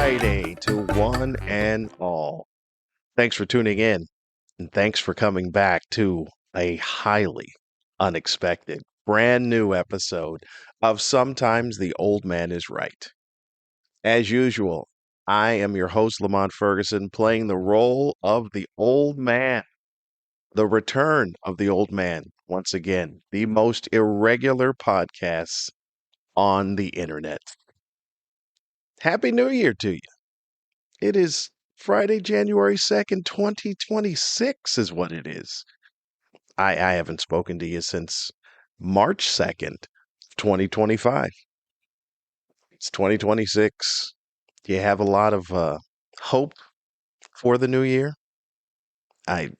Friday to one and all. Thanks for tuning in, and thanks for coming back to a highly unexpected, brand new episode of Sometimes the Old Man is Right. As usual, I am your host, Lamont Ferguson, playing the role of the old man, the return of the old man. Once again, the most irregular podcasts on the internet. Happy New Year to you. It is Friday, January 2nd, 2026 is what it is. I haven't spoken to you since March 2nd, 2025. It's 2026. Do you have a lot of hope for the new year? I,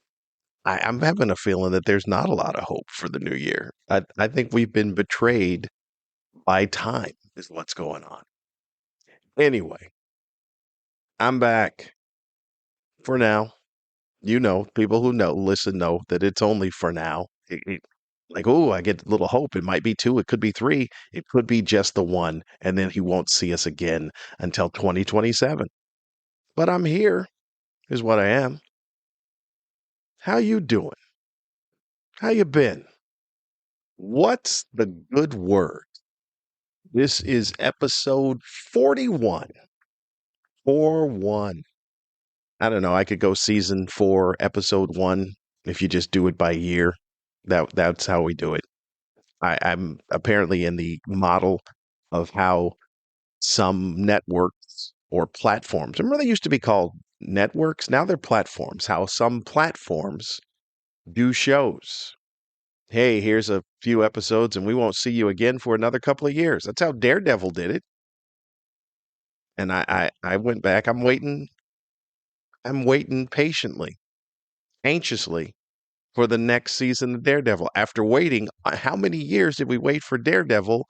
I'm having a feeling that there's not a lot of hope for the new year. I think we've been betrayed by time is what's going on. Anyway, I'm back for now. People who listen know that it's only for now. Like, oh, I get a little hope. It might be two, it could be three, it could be just the one, and then he won't see us again until 2027. But I'm here, is what I am. How you doing? How you been? What's the good word? This is episode 41. 4-1. I don't know. I could go season 4, episode 1, if you just do it by year. That's how we do it. I'm apparently in the model of how some networks or platforms, remember they used to be called networks, now they're platforms, how some platforms do shows. Hey, here's a few episodes and we won't see you again for another couple of years. That's how Daredevil did it. And I went back. I'm waiting patiently, anxiously for the next season of Daredevil. After waiting, how many years did we wait for Daredevil?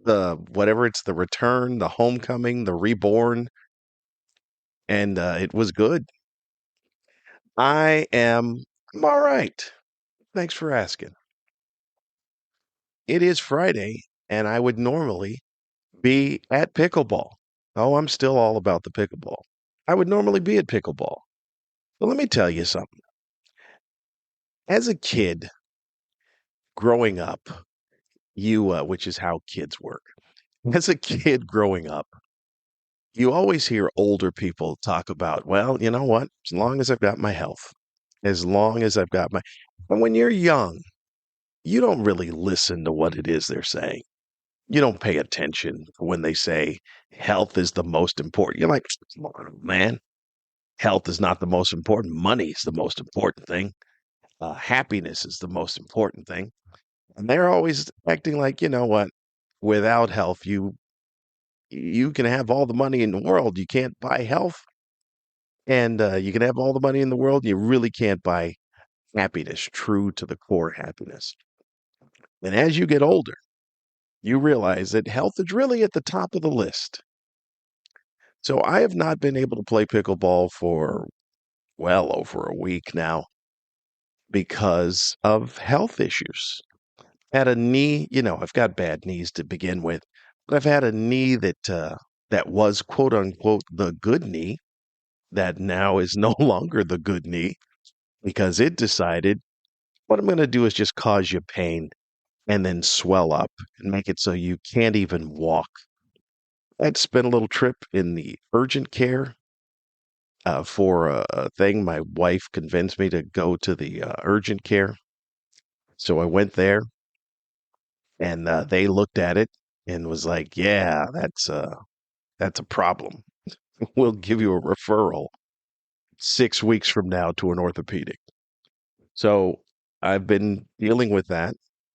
The whatever it's the return, the homecoming, the reborn, and it was good. I'm all right. Thanks for asking. It is Friday, and I would normally be at pickleball. Oh, I'm still all about the pickleball. I would normally be at pickleball. But let me tell you something. As a kid growing up, which is how kids work. As a kid growing up, you always hear older people talk about, well, you know what? As long as I've got my health, as long as I've got my, and when you're young, you don't really listen to what it is they're saying. You don't pay attention when they say health is the most important. You're like, come on, man, health is not the most important. Money is the most important thing. Happiness is the most important thing. And they're always acting like, you know what? Without health, you can have all the money in the world. You can't buy health, and you can have all the money in the world. You really can't buy happiness, true to the core happiness. And as you get older, you realize that health is really at the top of the list. So I have not been able to play pickleball for well over a week now because of health issues. Had a knee, I've got bad knees to begin with, but I've had a knee that was quote unquote the good knee that now is no longer the good knee because it decided what I'm going to do is just cause you pain and then swell up and make it so you can't even walk. I'd spent a little trip in the urgent care for a thing. My wife convinced me to go to the urgent care. So I went there and they looked at it and was like, yeah, that's a problem. We'll give you a referral 6 weeks from now to an orthopedic. So I've been dealing with that.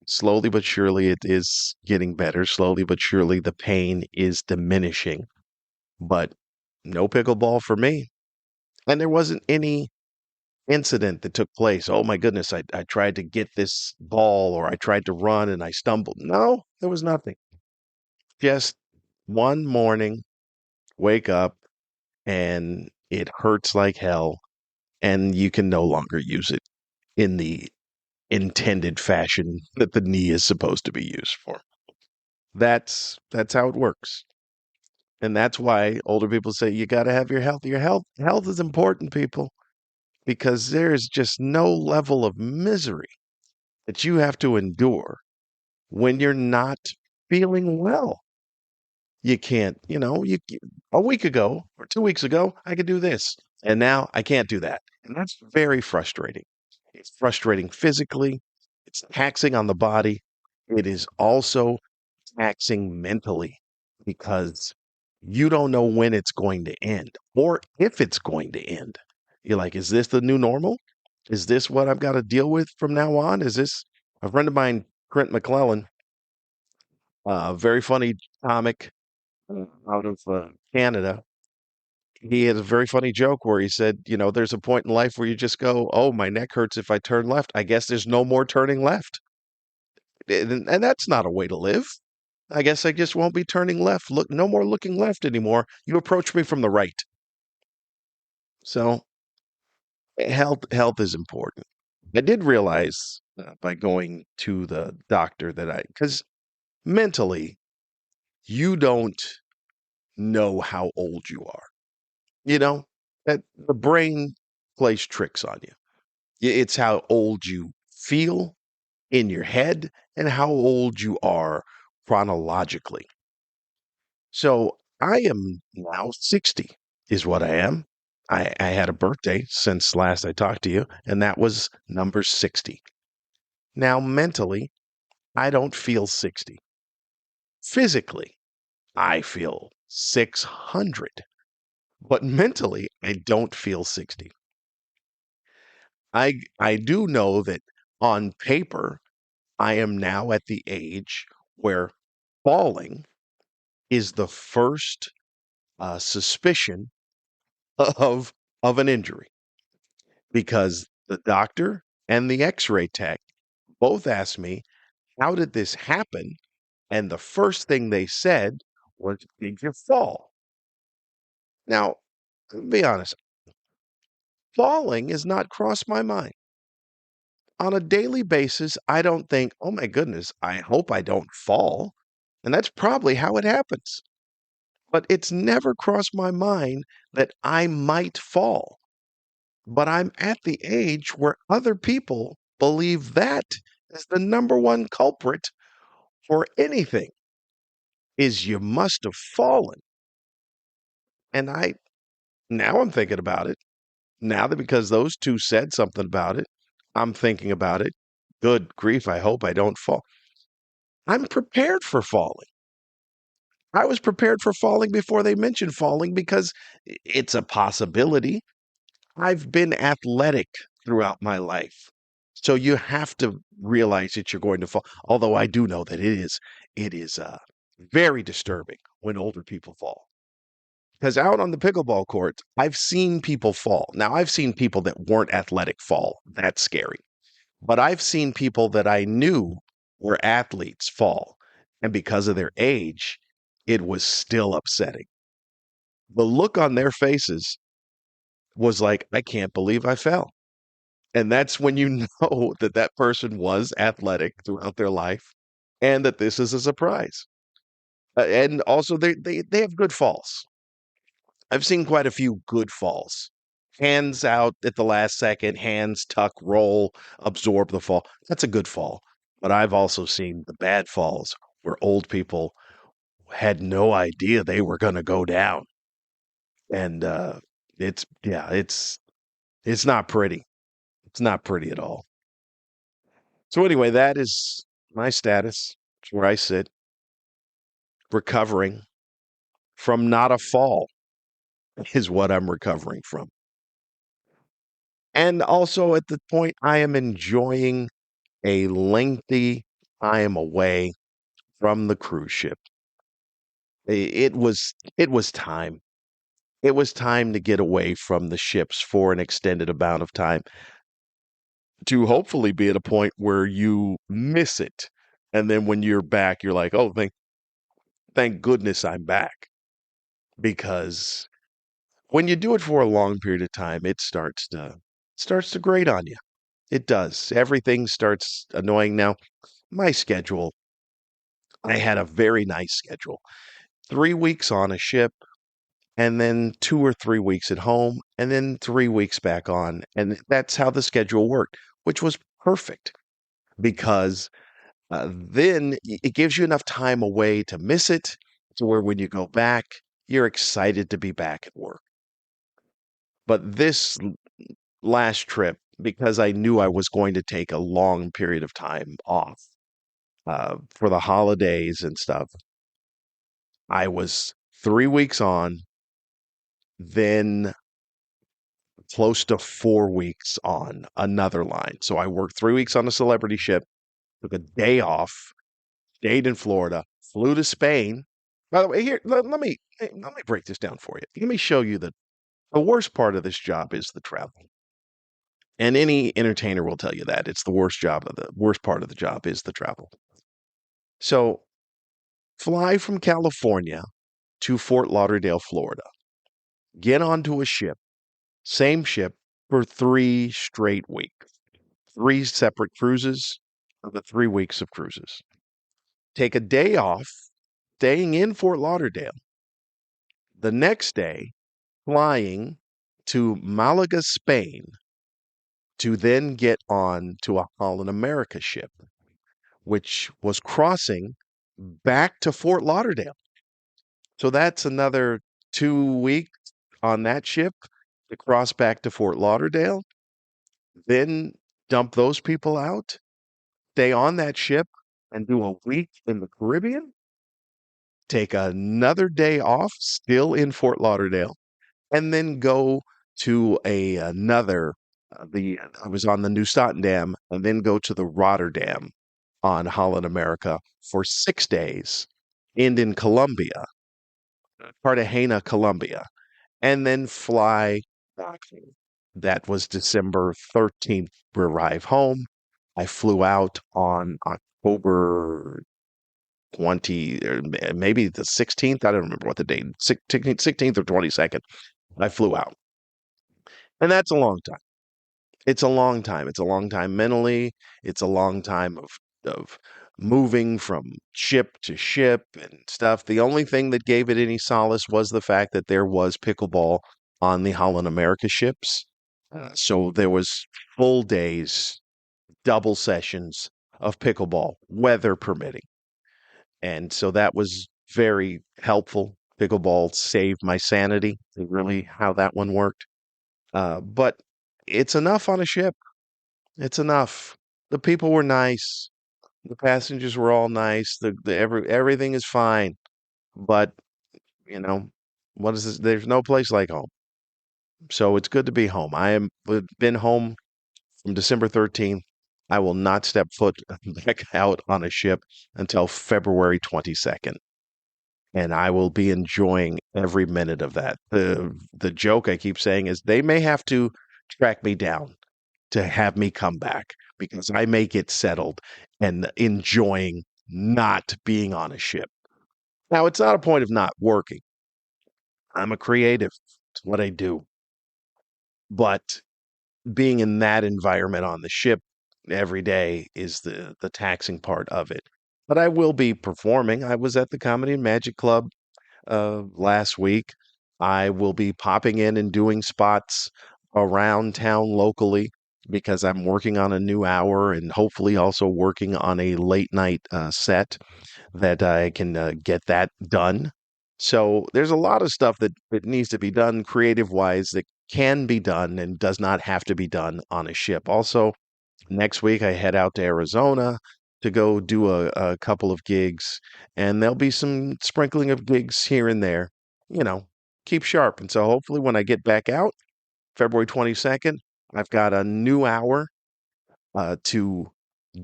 Slowly but surely, it is getting better. Slowly but surely, the pain is diminishing. But no pickleball for me. And there wasn't any incident that took place. Oh my goodness, I tried to get this ball or I tried to run and I stumbled. No, there was nothing. Just one morning, wake up and it hurts like hell and you can no longer use it in the intended fashion that the knee is supposed to be used for. That's how it works. And that's why older people say you got to have your health. Health is important, people, because there's just no level of misery that you have to endure when you're not feeling well. You can't, a week ago or 2 weeks ago, I could do this. And now I can't do that. And that's very frustrating. It's frustrating physically, it's taxing on the body. It is also taxing mentally because you don't know when it's going to end or if it's going to end. You're like, is this the new normal? Is this what I've got to deal with from now on? Is this a friend of mine, Trent McClellan, very funny comic out of Canada? He had a very funny joke where he said, there's a point in life where you just go, oh, my neck hurts if I turn left. I guess there's no more turning left. And that's not a way to live. I guess I just won't be turning left. Look, no more looking left anymore. You approach me from the right. So health is important. I did realize by going to the doctor because mentally, you don't know how old you are. You know, that the brain plays tricks on you. It's how old you feel in your head and how old you are chronologically. So I am now 60 is what I am. I had a birthday since last I talked to you, and that was number 60. Now, mentally, I don't feel 60. Physically, I feel 600, but mentally, I don't feel 60. I do know that on paper, I am now at the age where falling is the first suspicion of of an injury because the doctor and the x-ray tech both asked me, how did this happen? And the first thing they said was, did you fall? Now, to be honest, falling has not crossed my mind. On a daily basis, I don't think, oh my goodness, I hope I don't fall. And that's probably how it happens. But it's never crossed my mind that I might fall. But I'm at the age where other people believe that is the number one culprit for anything is you must have fallen. And now I'm thinking about it. Now that because those two said something about it, I'm thinking about it. Good grief, I hope I don't fall. I'm prepared for falling. I was prepared for falling before they mentioned falling because it's a possibility. I've been athletic throughout my life. So you have to realize that you're going to fall. Although I do know that it is very disturbing when older people fall. Because out on the pickleball courts, I've seen people fall. Now I've seen people that weren't athletic fall. That's scary. But I've seen people that I knew were athletes fall. And because of their age, it was still upsetting. The look on their faces was like, I can't believe I fell. And that's when you know that that person was athletic throughout their life and that this is a surprise. And also, they have good falls. I've seen quite a few good falls. Hands out at the last second, hands tuck, roll, absorb the fall. That's a good fall. But I've also seen the bad falls where old people had no idea they were going to go down. And it's not pretty. It's not pretty at all. So anyway, that is my status. It's where I sit, recovering from not a fall is what I'm recovering from. And also at the point I am enjoying a lengthy time away from the cruise ship. It was time. It was time to get away from the ships for an extended amount of time to hopefully be at a point where you miss it. And then when you're back, you're like, oh, thank goodness I'm back. Because when you do it for a long period of time, it starts to grate on you. It does. Everything starts annoying now. My schedule, I had a very nice schedule. 3 weeks on a ship, and then 2 or 3 weeks at home, and then 3 weeks back on. And that's how the schedule worked, which was perfect because then it gives you enough time away to miss it to where when you go back, you're excited to be back at work. But this last trip, because I knew I was going to take a long period of time off for the holidays and stuff, I was 3 weeks on, then close to 4 weeks on another line. So I worked 3 weeks on a celebrity ship, took a day off, stayed in Florida, flew to Spain. By the way, here let me break this down for you. Let me show you the worst part of this job is the travel. And any entertainer will tell you that it's the worst part of the job is the travel. So fly from California to Fort Lauderdale, Florida. Get onto a ship, same ship for 3 straight weeks. 3 separate cruises for the 3 weeks of cruises. Take a day off, staying in Fort Lauderdale. The next day, flying to Malaga, Spain, to then get on to a Holland America ship, which was crossing back to Fort Lauderdale. So that's another 2 weeks on that ship to cross back to Fort Lauderdale, then dump those people out, stay on that ship and do a week in the Caribbean, take another day off, still in Fort Lauderdale, and then go to another. The I was on the New Dam, and then go to the Rotterdam on Holland America for 6 days, end in Colombia, Cartagena, Colombia, and then fly back. That was December 13th. We arrive home. I flew out on October 20 or maybe the 16th. I don't remember what the date, 16th or 22nd. I flew out. And that's a long time. It's a long time. It's a long time mentally. It's a long time of moving from ship to ship and stuff. The only thing that gave it any solace was the fact that there was pickleball on the Holland America ships. So there was full days, double sessions of pickleball, weather permitting. And so that was very helpful. Pickleball saved my sanity, is really how that one worked. But it's enough on a ship. It's enough. The people were nice. The passengers were all nice. Everything is fine. But, you know, what is this? There's no place like home. So it's good to be home. I've been home from December 13th. I will not step foot back out on a ship until February 22nd. And I will be enjoying every minute of that. The joke I keep saying is they may have to track me down to have me come back because I may get settled and enjoying not being on a ship. Now, it's not a point of not working. I'm a creative. It's what I do. But being in that environment on the ship every day is the taxing part of it. But I will be performing. I was at the Comedy and Magic Club last week. I will be popping in and doing spots around town locally because I'm working on a new hour and hopefully also working on a late night set that I can get that done. So there's a lot of stuff that needs to be done creative wise that can be done and does not have to be done on a ship. Also, next week I head out to Arizona to go do a couple of gigs, and there'll be some sprinkling of gigs here and there. You know, keep sharp. And so hopefully when I get back out, February 22nd, I've got a new hour to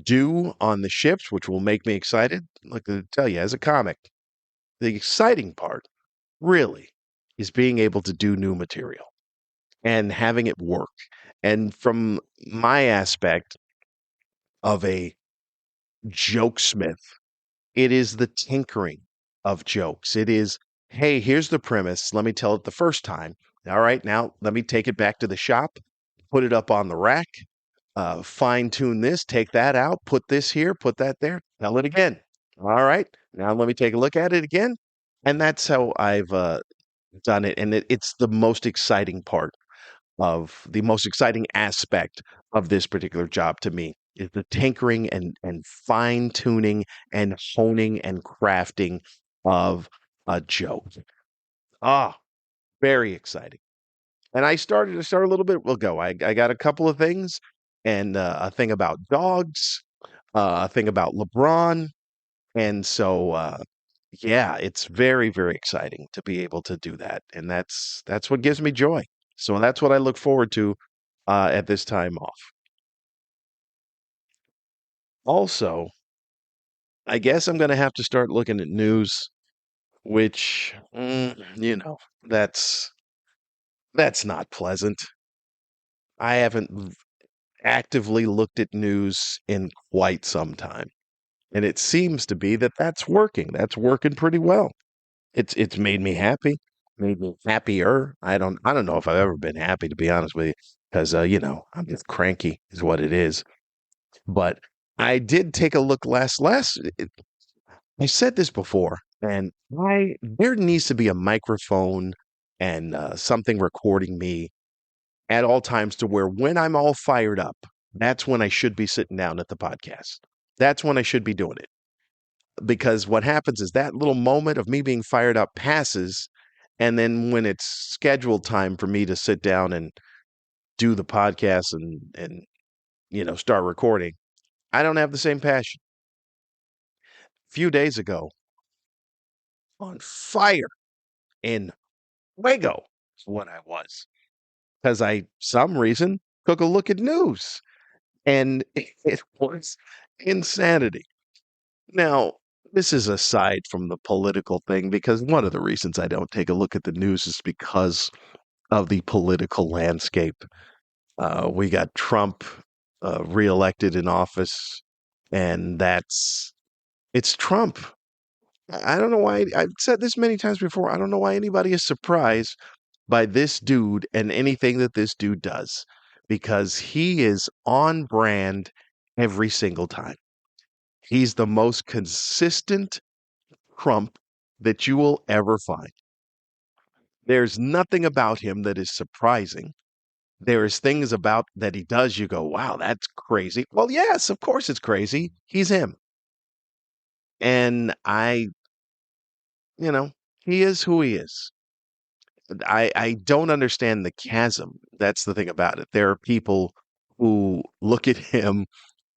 do on the ships, which will make me excited. Like to tell you, as a comic, the exciting part really is being able to do new material and having it work. And from my aspect of a jokesmith, it is the tinkering of jokes. It is, hey, here's the premise. Let me tell it the first time. All right, now let me take it back to the shop, put it up on the rack, fine tune this, take that out, put this here, put that there, tell it again. All right, now let me take a look at it again. And that's how I've done it. And it's the most exciting part of the most exciting aspect of this particular job to me is the tinkering and fine tuning and honing and crafting of a joke. Ah, very exciting. And I started a little bit ago. I got a couple of things and a thing about dogs, a thing about LeBron. And so yeah, it's very, very exciting to be able to do that. And that's what gives me joy. So that's what I look forward to at this time off. Also, I guess I'm going to have to start looking at news, which, that's not pleasant. I haven't actively looked at news in quite some time. And it seems to be that that's working. That's working pretty well. It's made me happy, made me happier. I don't know if I've ever been happy to be honest with you, because I'm just cranky is what it is. But I did take a look last. I said this before, and I there needs to be a microphone and something recording me at all times to where when I'm all fired up, that's when I should be sitting down at the podcast. That's when I should be doing it. Because what happens is that little moment of me being fired up passes. And then when it's scheduled time for me to sit down and do the podcast and start recording, I don't have the same passion. A few days ago, on fire in Fuego is what I was. Because I some reason took a look at news and it was insanity. Now, this is aside from the political thing, because one of the reasons I don't take a look at the news is because of the political landscape. We got Trump reelected in office, and it's Trump. I don't know why. I've said this many times before. I don't know why anybody is surprised by this dude and anything that this dude does, because he is on brand every single time. He's the most consistent Trump that you will ever find. There's nothing about him that is surprising. There is things about that he does you go, "Wow, that's crazy." Well, yes, of course it's crazy. He's him. And you know, he is who he is. I don't understand the chasm. That's the thing about it. There are people who look at him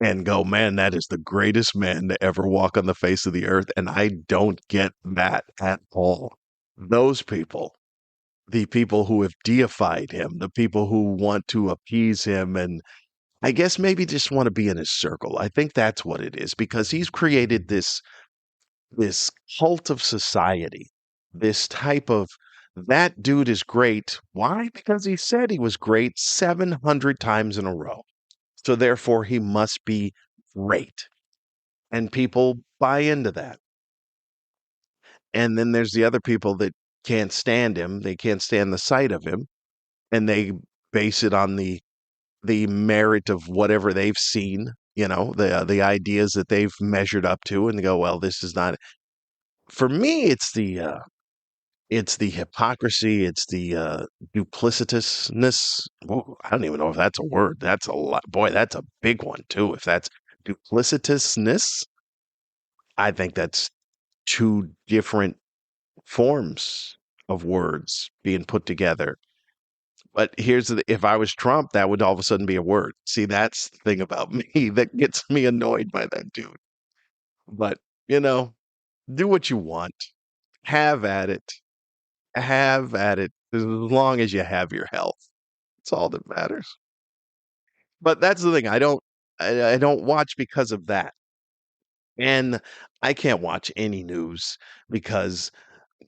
and go, "Man, that is the greatest man to ever walk on the face of the earth." And I don't get that at all. Those people, the people who have deified him, the people who want to appease him and I guess maybe just want to be in his circle. I think that's what it is because he's created this cult of society, this type of that dude is great. Why? Because he said he was great 700 times in a row. So therefore he must be great. And people buy into that. And then there's the other people that can't stand him. They can't stand the sight of him and they base it on the merit of whatever they've seen, the ideas that they've measured up to, and they go, well, this is not. For me, it's the hypocrisy, it's the duplicitousness. Whoa, I don't even know if that's a word. That's a lot, boy. That's a big one too. If that's duplicitousness, I think that's two different forms of words being put together. But if I was Trump, that would all of a sudden be a word. See, that's the thing about me that gets me annoyed by that dude. But, you know, do what you want. Have at it. Have at it as long as you have your health. It's all that matters. But that's the thing. I don't watch because of that. And I can't watch any news because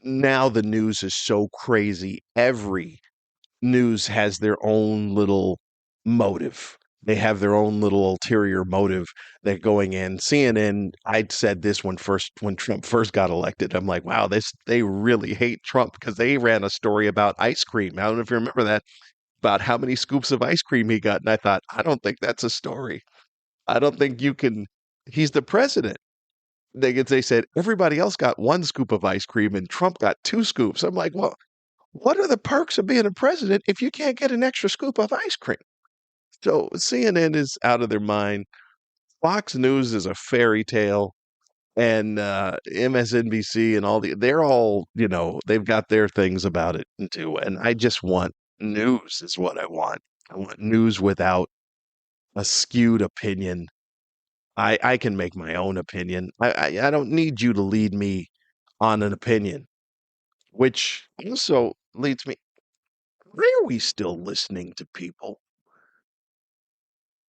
now the news is so crazy. Every news has their own little motive. They have their own little ulterior motive that going in. CNN, I'd said this one first when Trump first got elected. I'm like, wow, they really hate Trump because they ran a story about ice cream. I don't know if you remember that, about how many scoops of ice cream he got. And I thought, I don't think that's a story. I don't think you can. He's the president. they said everybody else got one scoop of ice cream and Trump got two scoops. I'm like, well, what are the perks of being a president if you can't get an extra scoop of ice cream? So CNN is out of their mind. Fox News is a fairy tale, and MSNBC and they're all, they've got their things about it too. And I just want news is what I want. I want news without a skewed opinion. I can make my own opinion. I don't need you to lead me on an opinion, which also leads me, why are we still listening to people?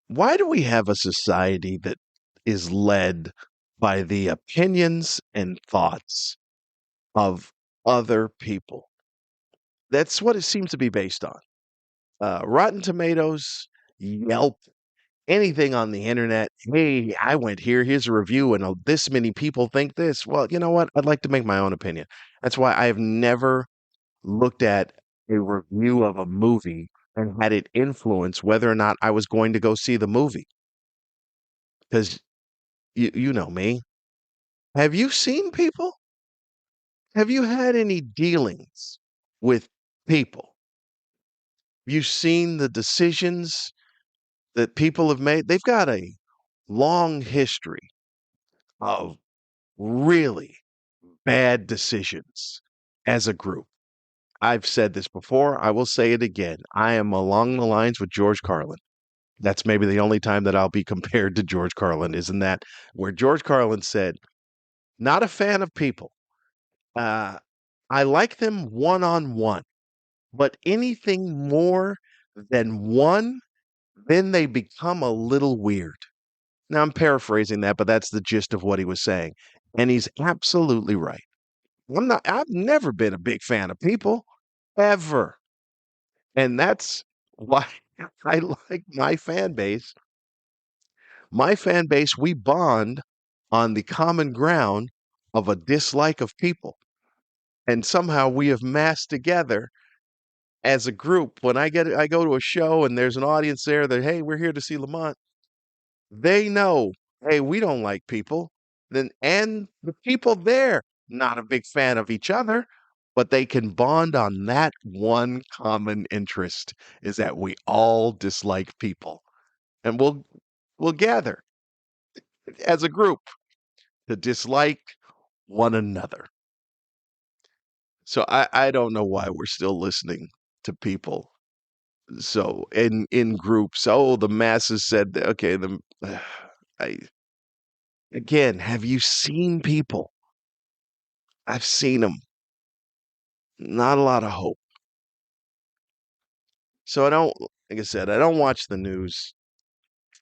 Why do we have a society that is led by the opinions and thoughts of other people? That's what it seems to be based on. Rotten Tomatoes, Yelp, anything on the internet. Hey, I went here. Here's a review, and this many people think this. Well, you know what? I'd like to make my own opinion. That's why I have never looked at a review of a movie and had it influence whether or not I was going to go see the movie. Because you know me. Have you seen people? Have you had any dealings with people? Have you seen the decisions that people have made? They've got a long history of really bad decisions as a group. I've said this before. I will say it again. I am along the lines with George Carlin. That's maybe the only time that I'll be compared to George Carlin, isn't that where George Carlin said, not a fan of people. Uh, I like them one on one, but anything more than one, then they become a little weird. Now, I'm paraphrasing that, but that's the gist of what he was saying. And he's absolutely right. I've never been a big fan of people, ever. And that's why I like my fan base. My fan base, we bond on the common ground of a dislike of people. And somehow we have massed together as a group. When I go to a show and there's an audience there that, hey, we're here to see Lamont, they know, hey, we don't like people. Then and the people there, not a big fan of each other, but they can bond on that one common interest is that we all dislike people. And we'll gather as a group to dislike one another. So I don't know why we're still listening to people. So in groups, oh, the masses said that, okay, I again, have you seen people? I've seen them. Not a lot of hope. So I don't, like I said, I don't watch the news.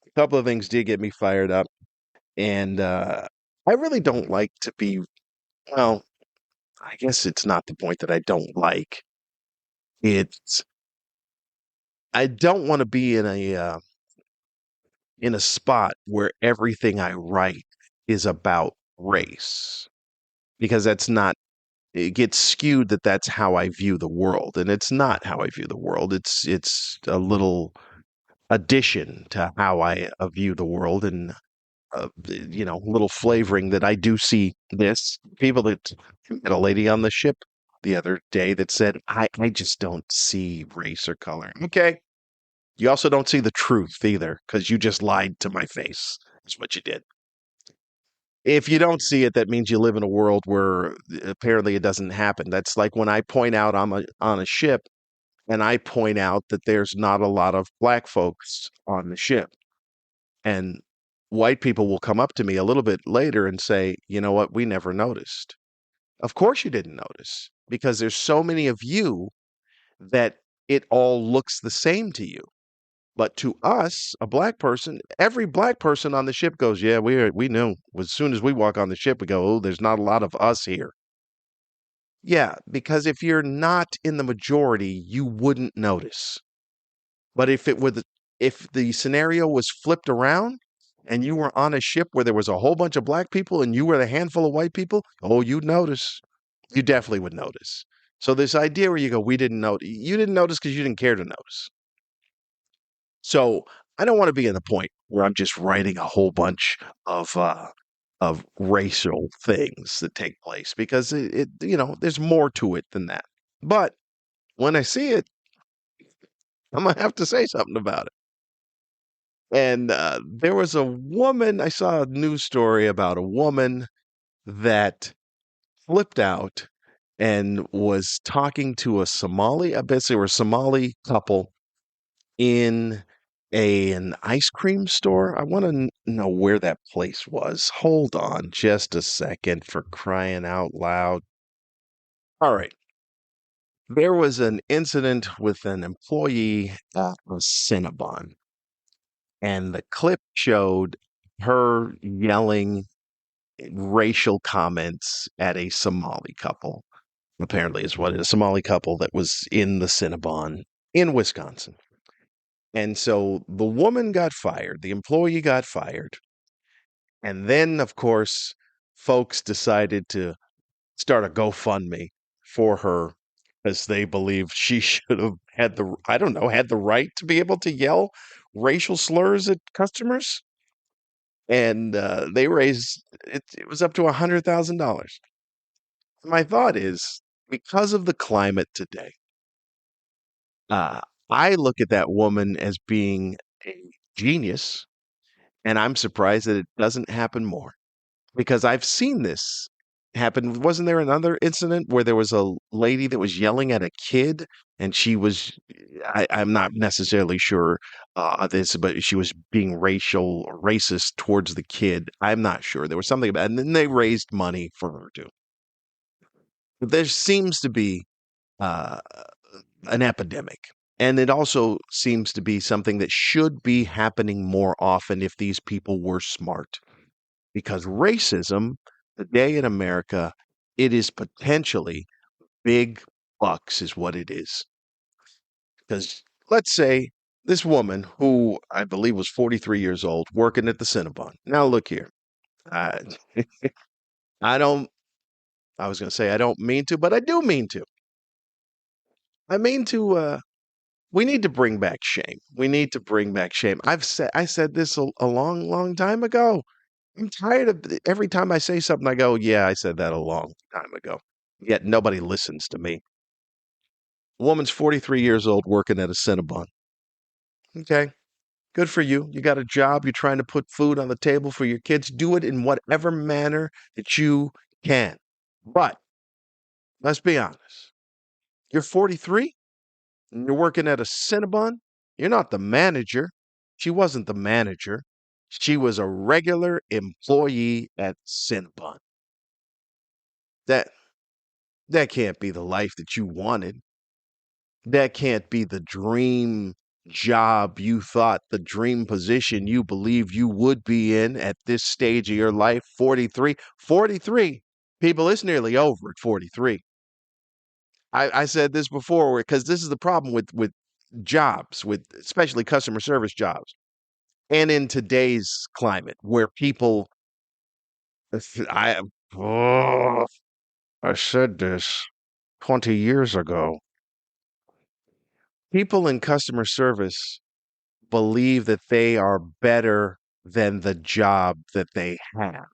A couple of things did get me fired up, and I really don't like to be. Well, I guess it's not the point that I don't like. It's I don't want to be in a spot where everything I write is about race because that's not it gets skewed that that's how I view the world, and it's not how I view the world. It's a little addition to how I view the world, and little flavoring that I do see this. People that I met a lady on the ship the other day that said, I just don't see race or color. Okay. You also don't see the truth either, because you just lied to my face. That's what you did. If you don't see it, that means you live in a world where apparently it doesn't happen. That's like when I point out on a ship and I point out that there's not a lot of black folks on the ship. And white people will come up to me a little bit later and say, you know what, we never noticed. Of course you didn't notice, because there's so many of you that it all looks the same to you. But to us, a black person, every black person on the ship goes, yeah, we knew. As soon as we walk on the ship, we go, oh, there's not a lot of us here. Yeah, because if you're not in the majority, you wouldn't notice. But if the scenario was flipped around and you were on a ship where there was a whole bunch of black people and you were the handful of white people, oh, you'd notice. You definitely would notice. So this idea where you go, we didn't notice, you didn't notice because you didn't care to notice. So I don't want to be at the point where I'm just writing a whole bunch of of racial things that take place because there's more to it than that. But when I see it, I'm gonna have to say something about it. And there was a woman, I saw a news story about a woman that flipped out and was talking to a Somali, I bet they were a Somali couple in an ice cream store. I want to know where that place was. Hold on just a second for crying out loud. All right. There was an incident with an employee at a Cinnabon, and the clip showed her yelling racial comments at a Somali couple. Apparently, is what a Somali couple that was in the Cinnabon in Wisconsin. And so the woman got fired, the employee got fired. And then, of course, folks decided to start a GoFundMe for her as they believe she should have had I don't know, had the right to be able to yell racial slurs at customers. And they raised it was up to $100,000. My thought is because of the climate today, uh, I look at that woman as being a genius, and I'm surprised that it doesn't happen more because I've seen this happen. Wasn't there another incident where there was a lady that was yelling at a kid and she was, I'm not necessarily sure this, but she was being racial or racist towards the kid. I'm not sure. There was something about, and then they raised money for her too. But there seems to be uh, an epidemic. And it also seems to be something that should be happening more often if these people were smart. Because racism today in America, it is potentially big bucks, is what it is. Because let's say this woman, who I believe was 43 years old, working at the Cinnabon. Now, look here. I, I don't, I was going to say I don't mean to, but I do mean to. I mean to we need to bring back shame. We need to bring back shame. I said this a long, long time ago. I'm tired of every time I say something, I go, yeah, I said that a long time ago. Yet nobody listens to me. A woman's 43 years old working at a Cinnabon. Okay, good for you. You got a job. You're trying to put food on the table for your kids. Do it in whatever manner that you can. But let's be honest. You're 43 and you're working at a Cinnabon. You're not the manager. She wasn't the manager. She was a regular employee at Cinnabon. That that can't be the life that you wanted. That can't be the dream job you thought, the dream position you believe you would be in at this stage of your life. 43. 43. People, it's nearly over at 43. I said this before because this is the problem with jobs, with especially customer service jobs. And in today's climate where people I oh, I said this 20 years ago. People in customer service believe that they are better than the job that they have.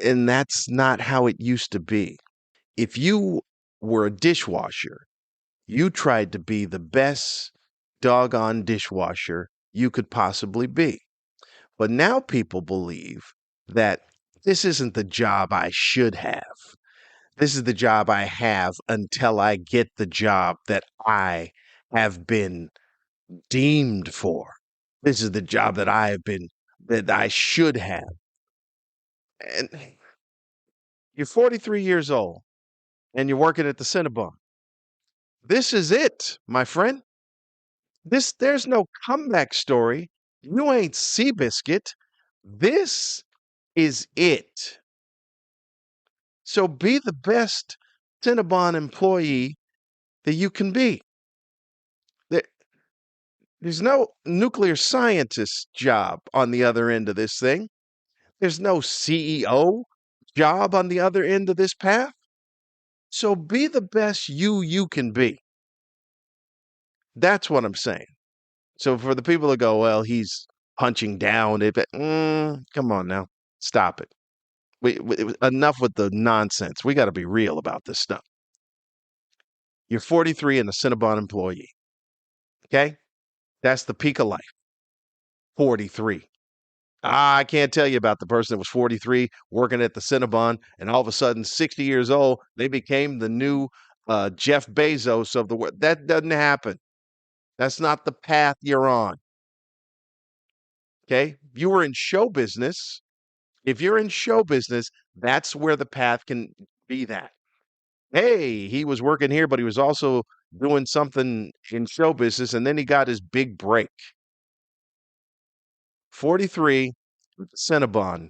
And that's not how it used to be. If you were a dishwasher, you tried to be the best doggone dishwasher you could possibly be. But now people believe that this isn't the job I should have. This is the job I have until I get the job that I have been deemed for. This is the job that that I should have. And you're 43 years old and you're working at the Cinnabon. This is it, my friend. There's no comeback story. You ain't Seabiscuit. This is it. So be the best Cinnabon employee that you can be. There, there's no nuclear scientist job on the other end of this thing. There's no CEO job on the other end of this path. So be the best you can be. That's what I'm saying. So for the people that go, well, he's punching down, come on now. Stop it. Enough with the nonsense. We got to be real about this stuff. You're 43 and a Cinnabon employee. Okay? That's the peak of life. 43. I can't tell you about the person that was 43 working at the Cinnabon, and all of a sudden, 60 years old, they became the new Jeff Bezos of the world. That doesn't happen. That's not the path you're on. Okay? You were in show business. If you're in show business, that's where the path can be that. Hey, he was working here, but he was also doing something in show business, and then he got his big break. 43, Cinnabon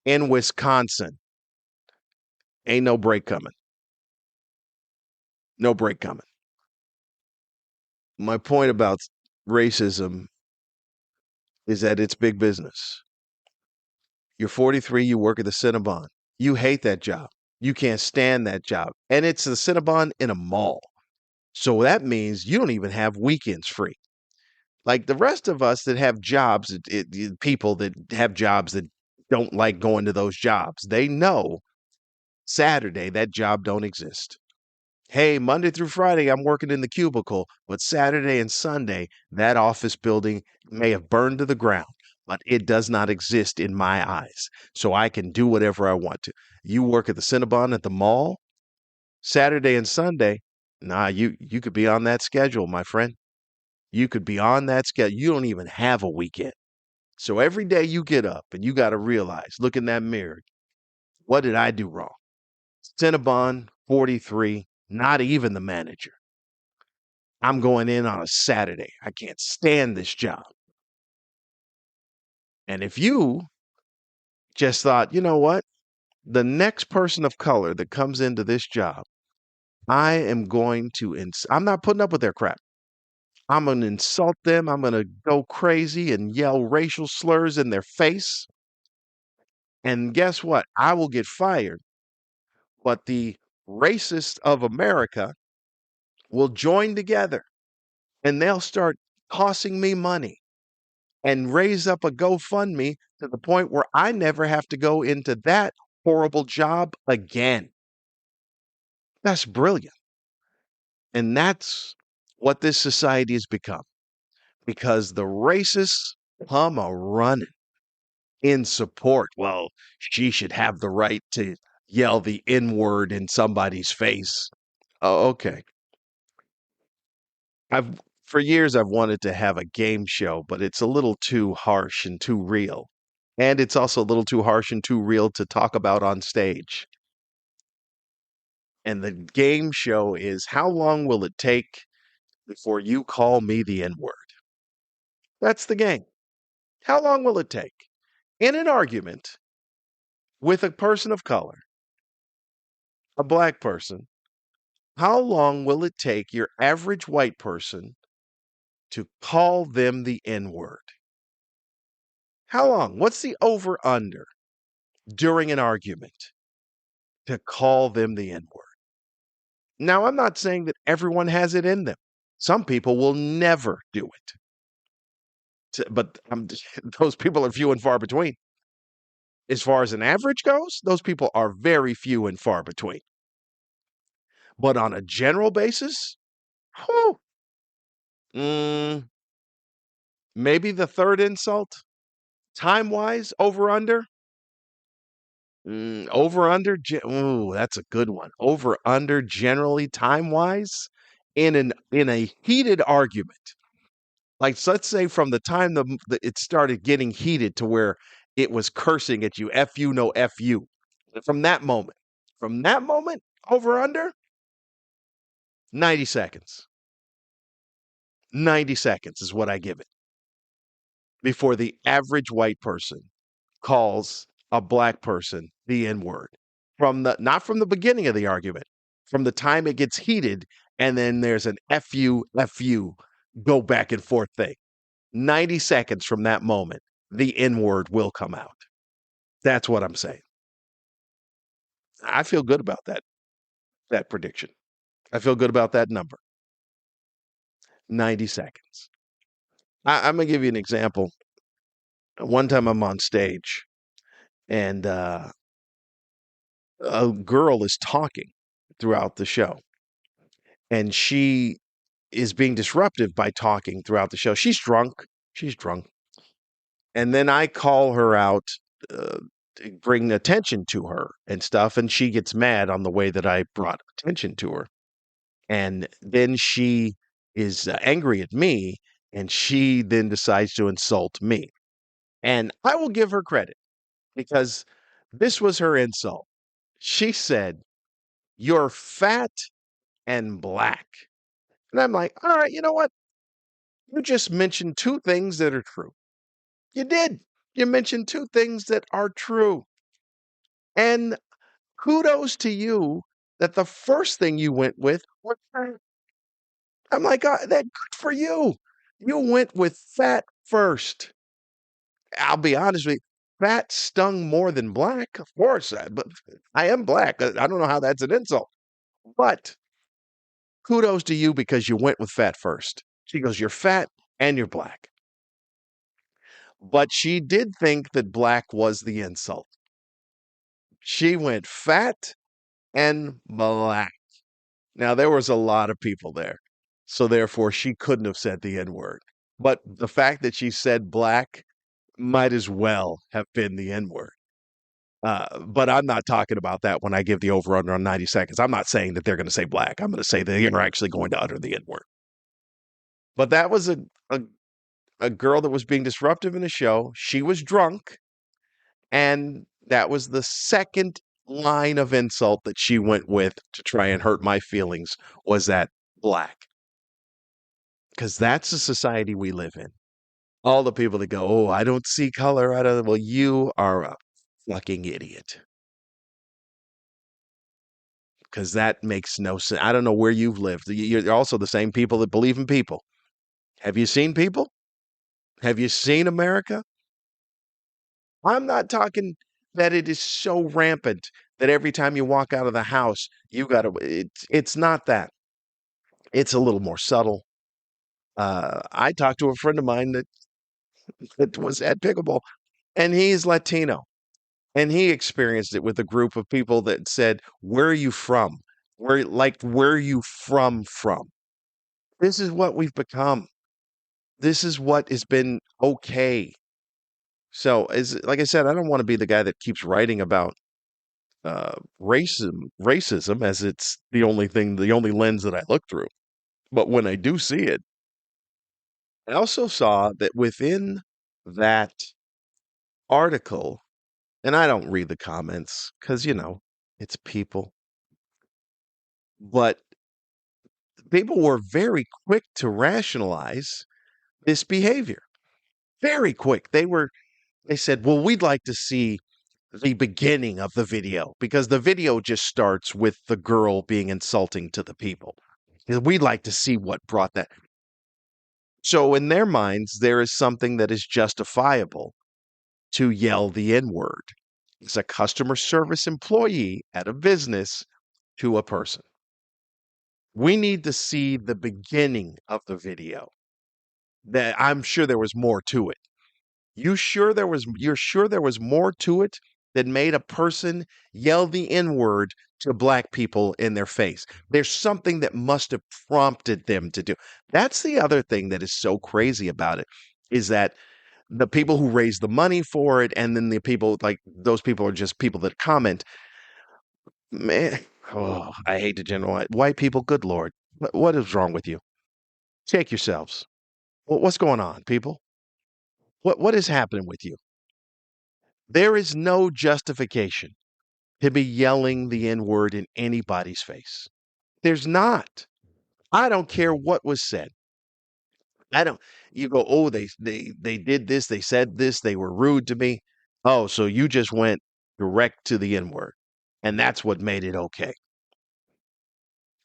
in Wisconsin. Ain't no break coming. No break coming. My point about racism is that it's big business. You're 43, you work at the Cinnabon. You hate that job. You can't stand that job. And it's the Cinnabon in a mall. So that means you don't even have weekends free. Like the rest of us that have jobs, people that have jobs that don't like going to those jobs, they know Saturday that job don't exist. Hey, Monday through Friday, I'm working in the cubicle, but Saturday and Sunday, that office building may have burned to the ground, but it does not exist in my eyes. So I can do whatever I want to. You work at the Cinnabon at the mall, Saturday and Sunday, nah, you could be on that schedule, my friend. You could be on that schedule. You don't even have a weekend. So every day you get up and you got to realize, look in that mirror, what did I do wrong? Cinnabon, 43, not even the manager. I'm going in on a Saturday. I can't stand this job. And if you just thought, you know what? The next person of color that comes into this job, I am going to, I'm not putting up with their crap. I'm going to insult them. I'm going to go crazy and yell racial slurs in their face. And guess what? I will get fired. But the racists of America will join together and they'll start tossing me money and raise up a GoFundMe to the point where I never have to go into that horrible job again. That's brilliant. And that's what this society has become because the racists come a running in support. Well, she should have the right to yell the N word in somebody's face. Oh, okay. For years I've wanted to have a game show, but it's a little too harsh and too real. And it's also a little too harsh and too real to talk about on stage. And the game show is how long will it take before you call me the N word? That's the game. How long will it take? In an argument with a person of color, a black person, how long will it take your average white person to call them the N word? How long? What's the over under during an argument to call them the N word? Now, I'm not saying that everyone has it in them. Some people will never do it. But those people are few and far between. As far as an average goes, those people are very few and far between. But on a general basis, whew, mm, maybe the third insult, time wise, over under. Over under, ooh, that's a good one. Over under generally time wise in a heated argument. Like let's say from the time it started getting heated to where it was cursing at you, F you, no F you. From that moment, over under 90 seconds. 90 seconds is what I give it before the average white person calls a black person the N word. From the not from the beginning of the argument, from the time it gets heated, and then there's an F you, go back and forth thing. 90 seconds from that moment, the N word will come out. That's what I'm saying. I feel good about that prediction. I feel good about that number. 90 seconds. I'm gonna give you an example. One time I'm on stage and a girl is talking throughout the show, and she is being disruptive by talking throughout the show. She's drunk. She's drunk. And then I call her out, uh, to bring attention to her and stuff, and she gets mad on the way that I brought attention to her. And then she is angry at me, and she then decides to insult me. And I will give her credit because this was her insult. She said, "You're fat and black." And I'm like, all right, you know what? You just mentioned two things that are true. You did. You mentioned two things that are true. And kudos to you that the first thing you went with was fat. I'm like, that good for you. You went with fat first. I'll be honest with you. Fat stung more than black, of course, but I am black. I don't know how that's an insult, but kudos to you because you went with fat first. She goes, "You're fat and you're black." But she did think that black was the insult. She went fat and black. Now, there was a lot of people there, so therefore she couldn't have said the N word. But the fact that she said black might as well have been the N word. But I'm not talking about that when I give the over under on 90 seconds. I'm not saying that they're going to say black. I'm going to say they are actually going to utter the N word. But that was a, a girl that was being disruptive in the show. She was drunk. And that was the second line of insult that she went with to try and hurt my feelings was that black. Because that's the society we live in. All the people that go, "Oh, I don't see color out of it." Well, you are a fucking idiot. Because that makes no sense. I don't know where you've lived. You're also the same people that believe in people. Have you seen people? Have you seen America? I'm not talking that it is so rampant that every time you walk out of the house, you got to, it's not that. It's a little more subtle. I talked to a friend of mine that was at pickleball, and he's Latino, and he experienced it with a group of people that said, "Where are you from? Where are you from?" This is what we've become. This is what has been okay. So, as like I said, I don't want to be the guy that keeps writing about racism as it's the only thing, the only lens that I look through. But when I do see it, I also saw that within that article, and I don't read the comments because, it's people, but people were very quick to rationalize this behavior. Very quick. They said, "Well, we'd like to see the beginning of the video because the video just starts with the girl being insulting to the people. We'd like to see what brought that." So, in their minds, there is something that is justifiable to yell the N word. It's a customer service employee at a business to a person. We need to see the beginning of the video. That I'm sure there was more to it. You're sure there was more to it that made a person yell the N-word to black people in their face. There's something that must have prompted them to do. That's the other thing that is so crazy about it is that the people who raise the money for it and then the people like those people are just people that comment. Man, oh, I hate to generalize. White people, good Lord. What is wrong with you? Take yourselves. What's going on, people? What is happening with you? There is no justification to be yelling the N word in anybody's face. There's not. I don't care what was said. I don't. You go, "Oh, they did this. They said this. They were rude to me." Oh, so you just went direct to the N word, and that's what made it okay.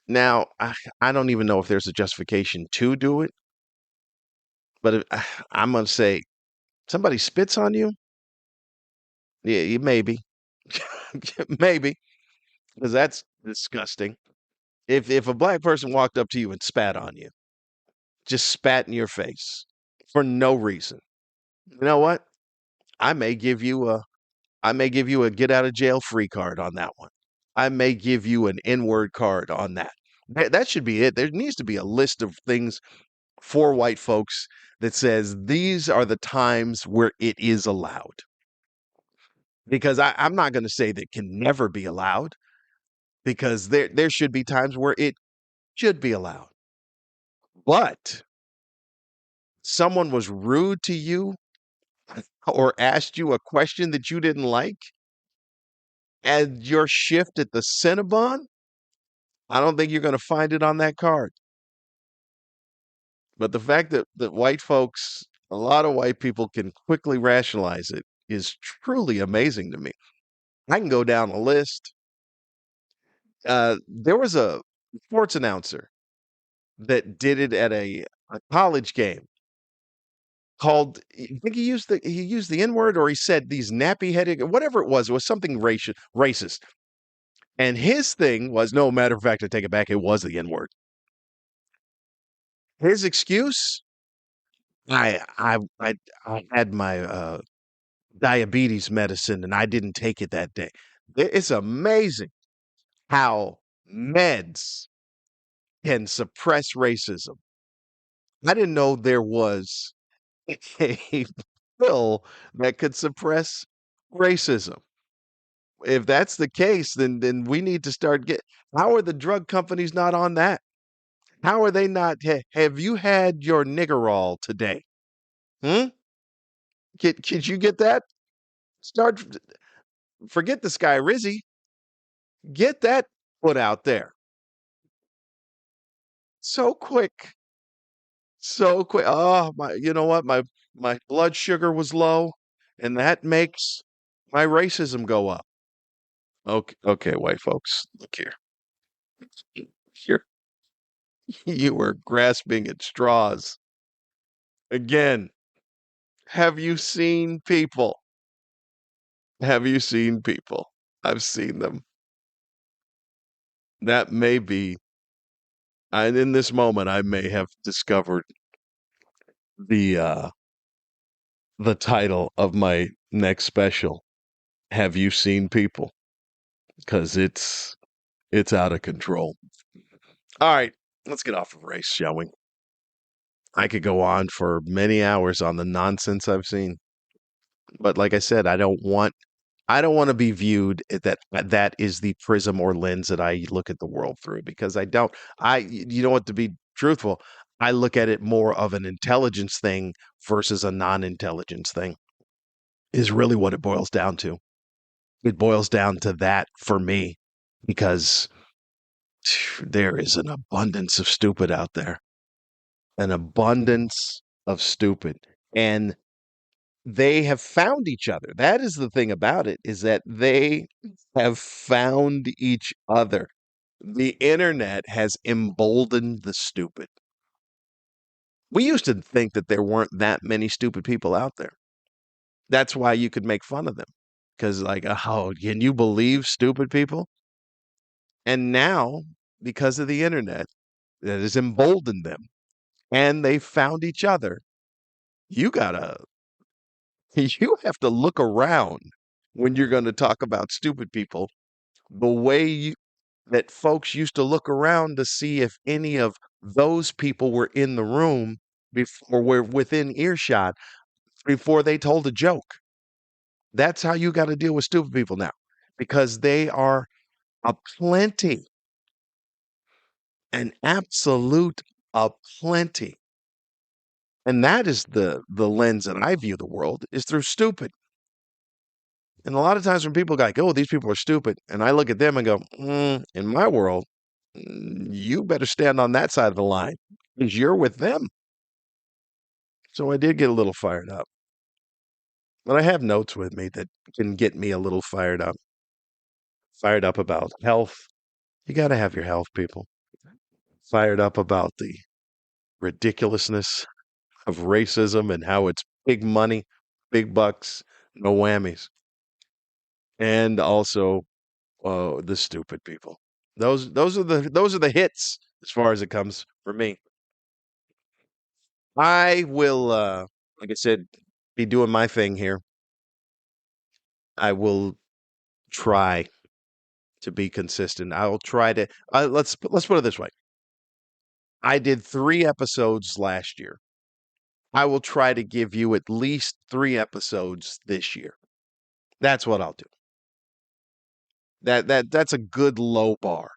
Now, I don't even know if there's a justification to do it, but I'm gonna say somebody spits on you, yeah, maybe, maybe, because that's disgusting. If a black person walked up to you and spat on you, just spat in your face for no reason, you know what? I may give you I may give you a get out of jail free card on that one. I may give you an N-word card on that. That should be it. There needs to be a list of things for white folks that says these are the times where it is allowed. Because I'm not going to say that can never be allowed, because there should be times where it should be allowed. But someone was rude to you or asked you a question that you didn't like, and your shift at the Cinnabon, I don't think you're going to find it on that card. But the fact that white folks, a lot of white people can quickly rationalize it is truly amazing to me. I can go down a list. There was a sports announcer that did it at a college game called, I think he used the N-word, or he said these nappy headed, whatever it was something racist. And his thing was, no, matter of fact, I take it back, it was the N-word. His excuse, I I I I had my diabetes medicine and I didn't take it that day. It's amazing how meds can suppress racism. I didn't know there was a pill that could suppress racism. If that's the case, then we need to start get. How are the drug companies not on that? How are they not? Have you had your niggerol today? Hmm? Could you get that? Start. Forget the Sky Rizzy. Get that put out there so quick, so quick. Oh my! You know what? My blood sugar was low, and that makes my racism go up. Okay, okay, white folks, look here. You're you were grasping at straws again. Have you seen people? Have you seen people? I've seen them. That may be, and in this moment, I may have discovered the uh the title of my next special. Have you seen people? Because it's out of control. All right, let's get off of race, shall we? I could go on for many hours on the nonsense I've seen, but like I said, I don't want to be viewed that is the prism or lens that I look at the world through, because I don't. You know what, to be truthful, I look at it more of an intelligence thing versus a non-intelligence thing. Is really what it boils down to. It boils down to that for me, because there is an abundance of stupid out there, an abundance of stupid. And they have found each other. That is the thing about it, is that they have found each other. The internet has emboldened the stupid. We used to think that there weren't that many stupid people out there. That's why you could make fun of them. Because, like, oh, can you believe stupid people? And now, because of the internet, that has emboldened them, and they found each other. You gotta, you have to look around when you're going to talk about stupid people, the way that folks used to look around to see if any of those people were in the room before, were within earshot before they told a joke. That's how you got to deal with stupid people now, because they are aplenty, an absolute aplenty. And that is the lens that I view the world, is through stupid. And a lot of times when people go like, "Oh, these people are stupid," and I look at them and go, "In my world, you better stand on that side of the line, because you're with them." So I did get a little fired up, but I have notes with me that can get me a little fired up about health. You got to have your health, people. Fired up about the ridiculousness of racism and how it's big money, big bucks, no whammies, and also the stupid people. Those are the hits as far as it comes for me. I will, like I said, be doing my thing here. I will try to be consistent. I'll try to let's put it this way. I did 3 episodes last year. I will try to give you at least 3 episodes this year. That's what I'll do. That's a good low bar.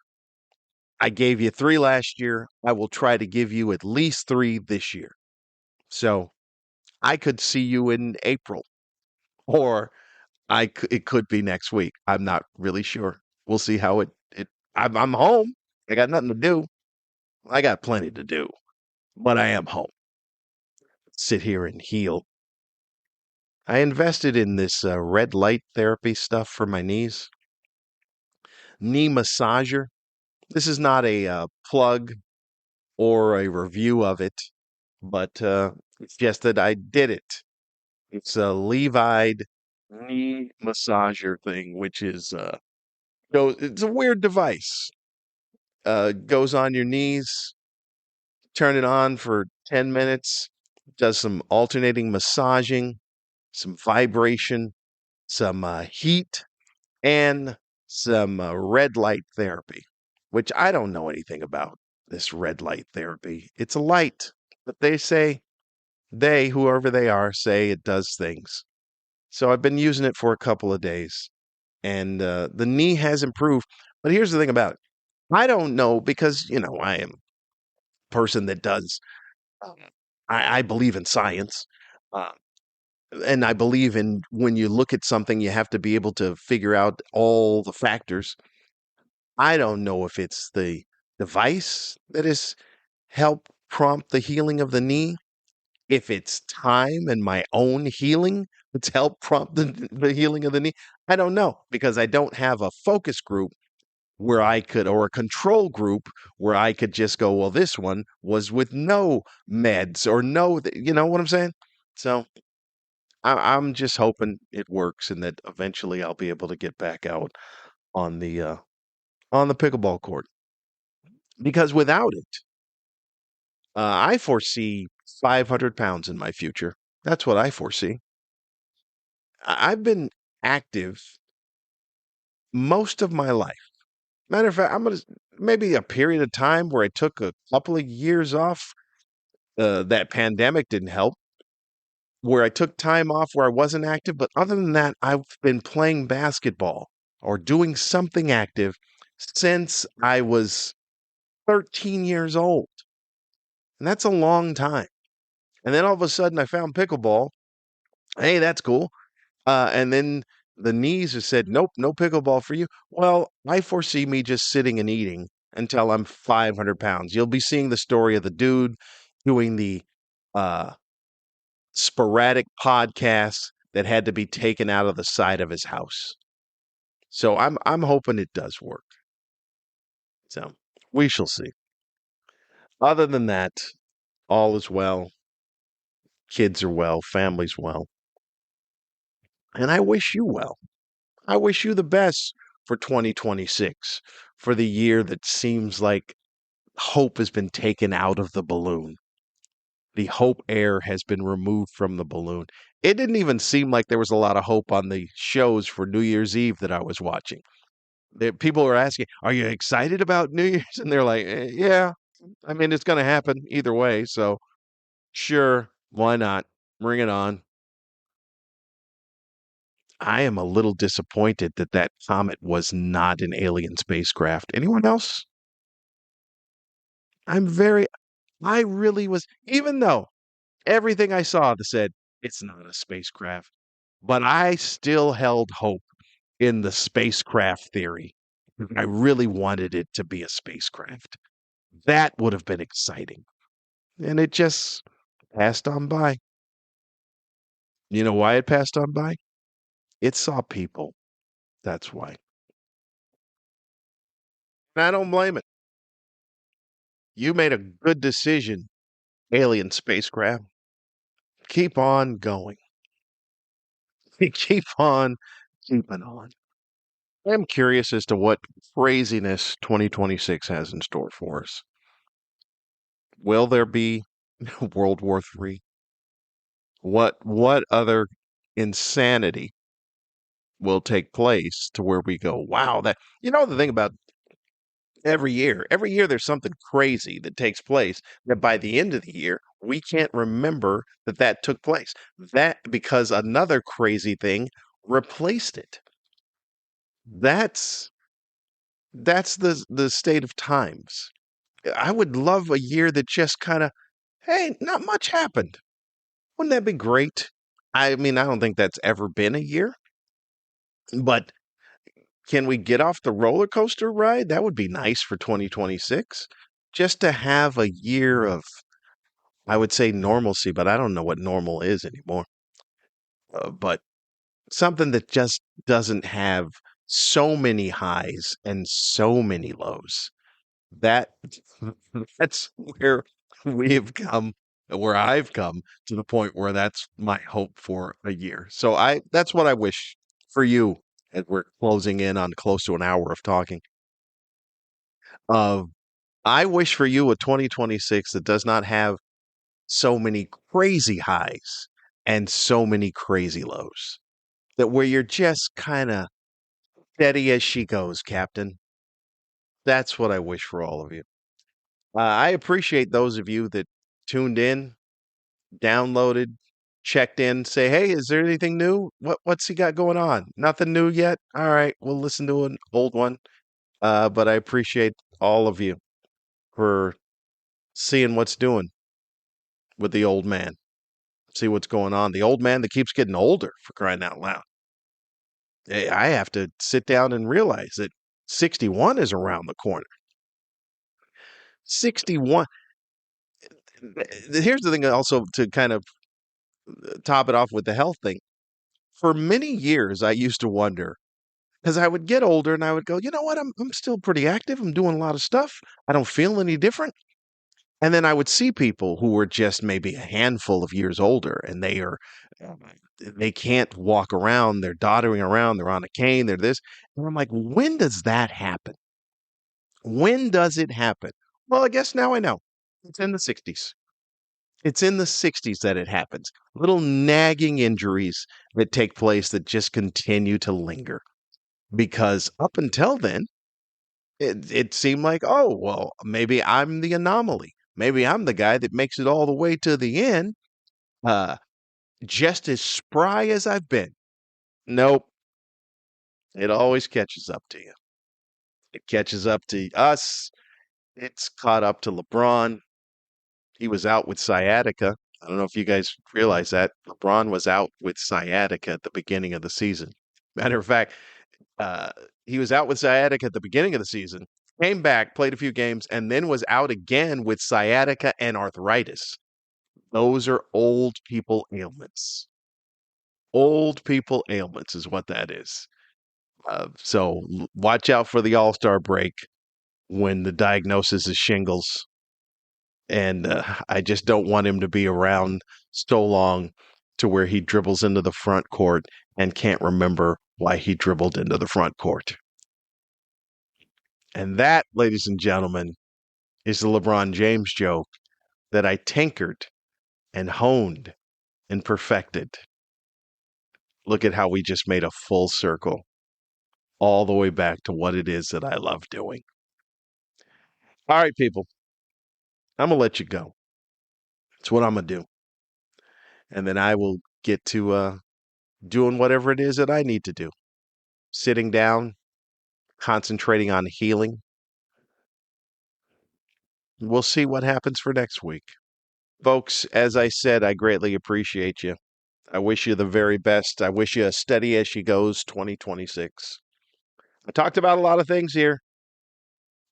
I gave you 3 last year. I will try to give you at least 3 this year. So, I could see you in April, or it could be next week. I'm not really sure. We'll see how it I'm home. I got nothing to do. I got plenty to do, but I am home. Sit here and heal. I invested in this red light therapy stuff for my knees. Knee massager. This is not a plug or a review of it, but it's just that I did it. It's a Levi knee massager thing, which is it's a weird device. Goes on your knees, turn it on for 10 minutes, does some alternating massaging, some vibration, some heat, and some red light therapy, which I don't know anything about this red light therapy. It's a light, but they say, whoever they are, say it does things. So I've been using it for a couple of days, and the knee has improved. But here's the thing about it. I don't know because, I am a person that does, um, I believe in science. Uh, and I believe in when you look at something, you have to be able to figure out all the factors. I don't know if it's the device that has helped prompt the healing of the knee, if it's time and my own healing that's helped prompt the healing of the knee. I don't know because I don't have a focus group where I could, or a control group where I could just go, well, this one was with no meds or no, you know what I'm saying? So I'm just hoping it works and that eventually I'll be able to get back out on the pickleball court because without it, I foresee 500 pounds in my future. That's what I foresee. I've been active most of my life. Matter of fact, I'm gonna maybe a period of time where I took a couple of years off. That pandemic didn't help. Where I took time off where I wasn't active, but other than that, I've been playing basketball or doing something active since I was 13 years old, and that's a long time. And then all of a sudden, I found pickleball. Hey, that's cool. And then the knees have said, nope, no pickleball for you. Well, I foresee me just sitting and eating until I'm 500 pounds. You'll be seeing the story of the dude doing the uh, sporadic podcasts that had to be taken out of the side of his house. So I'm hoping it does work. So we shall see. Other than that, all is well. Kids are well, family's well. And I wish you well. I wish you the best for 2026, for the year that seems like hope has been taken out of the balloon. The hope air has been removed from the balloon. It didn't even seem like there was a lot of hope on the shows for New Year's Eve that I was watching. People were asking, "Are you excited about New Year's?" And they're like, "Yeah, I mean, it's going to happen either way. So sure, why not? Bring it on." I am a little disappointed that that comet was not an alien spacecraft. Anyone else? I'm very I really was, even though everything I saw that said it's not a spacecraft, but I still held hope in the spacecraft theory. I really wanted it to be a spacecraft. That would have been exciting. And it just passed on by. You know why it passed on by? It saw people. That's why. And I don't blame it. You made a good decision, alien spacecraft. Keep on going. Keep on keeping on. I'm curious as to what craziness 2026 has in store for us. Will there be World War III? What other insanity will take place to where we go, wow, that, the thing about every year there's something crazy that takes place that by the end of the year, we can't remember that that took place. That because another crazy thing replaced it. That's that's the state of times. I would love a year that just kind of, hey, not much happened. Wouldn't that be great? I mean, I don't think that's ever been a year, but can we get off the roller coaster ride? That would be nice for 2026. Just to have a year of, I would say normalcy, but I don't know what normal is anymore. But something that just doesn't have so many highs and so many lows. That that's where we've come, where I've come to the point where that's my hope for a year. So that's what I wish for you as we're closing in on close to an hour of talking. Uh, I wish for you a 2026 that does not have so many crazy highs and so many crazy lows. That where you're just kind of steady as she goes, Captain. That's what I wish for all of you. I appreciate those of you that tuned in, downloaded, checked in, say, "Hey, is there anything new? What's he got going on? Nothing new yet? All right, we'll listen to an old one." But I appreciate all of you for seeing what's doing with the old man. See what's going on. The old man that keeps getting older, for crying out loud. I have to sit down and realize that 61 is around the corner. 61. Here's the thing also to kind of top it off with the health thing. For many years, I used to wonder because I would get older and I would go, you know what? I'm still pretty active. I'm doing a lot of stuff. I don't feel any different. And then I would see people who were just maybe a handful of years older and uh, they can't walk around. They're doddering around. They're on a cane. They're this. And I'm like, when does that happen? When does it happen? Well, I guess now I know. It's in the 60s. It's in the 60s that it happens. Little nagging injuries that take place that just continue to linger. Because up until then, it seemed like, oh, well, maybe I'm the anomaly. Maybe I'm the guy that makes it all the way to the end, uh, just as spry as I've been. Nope, it always catches up to you. It catches up to us. It's caught up to LeBron. He was out with sciatica. I don't know if you guys realize that. LeBron was out with sciatica at the beginning of the season. Matter of fact, uh, he was out with sciatica at the beginning of the season, came back, played a few games, and then was out again with sciatica and arthritis. Those are old people ailments. Old people ailments is what that is. So watch out for the All Star break when the diagnosis is shingles. And I just don't want him to be around so long to where he dribbles into the front court and can't remember why he dribbled into the front court. And that, ladies and gentlemen, is the LeBron James joke that I tinkered and honed and perfected. Look at how we just made a full circle all the way back to what it is that I love doing. All right, people, I'm going to let you go. It's what I'm going to do. And then I will get to doing whatever it is that I need to do. Sitting down, concentrating on healing. We'll see what happens for next week. Folks, as I said, I greatly appreciate you. I wish you the very best. I wish you a steady as she goes 2026. I talked about a lot of things here.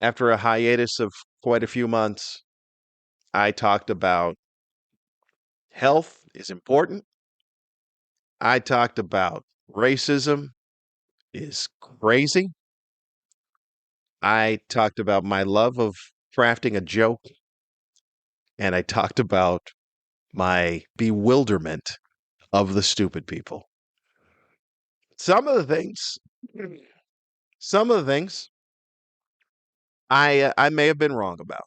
After a hiatus of quite a few months, I talked about health is important. I talked about racism is crazy. I talked about my love of crafting a joke. And I talked about my bewilderment of the stupid people. Some of the things, some of the things I may have been wrong about.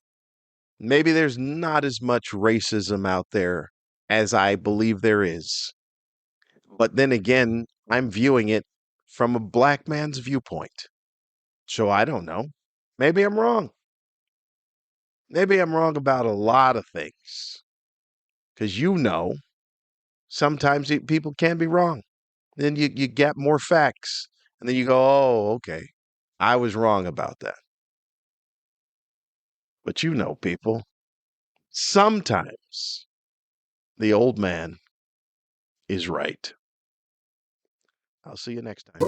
Maybe there's not as much racism out there as I believe there is. But then again, I'm viewing it from a black man's viewpoint. So I don't know. Maybe I'm wrong. Maybe I'm wrong about a lot of things. Because sometimes people can be wrong. Then you get more facts. And then you go, oh, okay. I was wrong about that. But people, sometimes the old man is right. I'll see you next time.